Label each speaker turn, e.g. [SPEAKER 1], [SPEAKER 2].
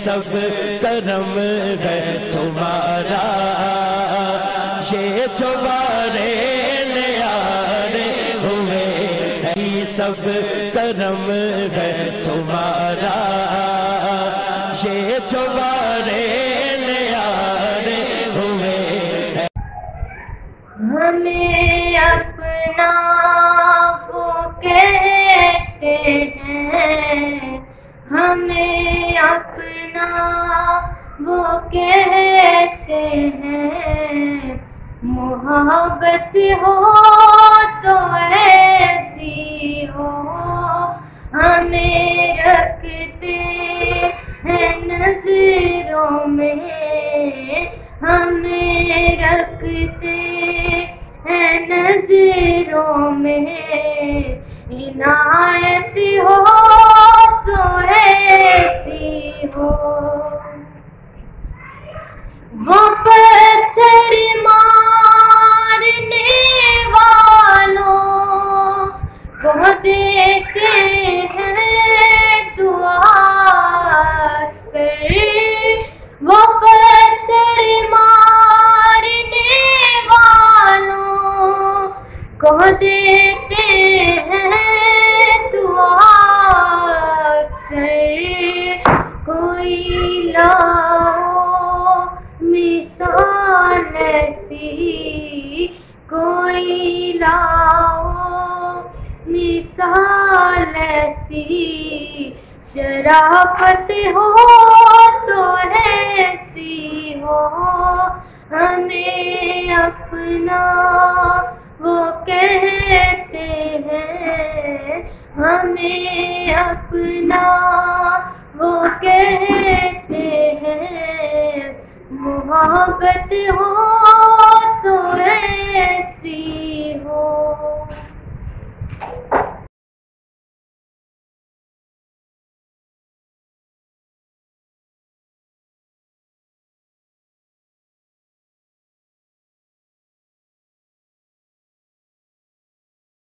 [SPEAKER 1] सब करम है तुम्हारा, ये जो वारे न्यारे हुए ये सब करम है तुम्हारा, ये जो वारे न्यारे हुए।
[SPEAKER 2] हमें अपना वो कहते हैं, हमें अपना वो कहते हैं, मोहब्बत हो तो ऐसी हो, हमें रखते हैं नजरों में, हमें रखते हैं नजरों में, इनायत हो तो ऐसी हो। वो पत्थर मारने वालों को देते हैं दुआ अक्सर, वो पत्थर मारने वालों को देते हैं दुआ अक्सर। कोई लाओ मिसाल ऐसी, कोई लाओ मिसाल ऐसी, शराफत हो तो ऐसी हो, हमें अपना वो कहते हैं, हमें अपना वो कहते हैं, मोहब्बत हो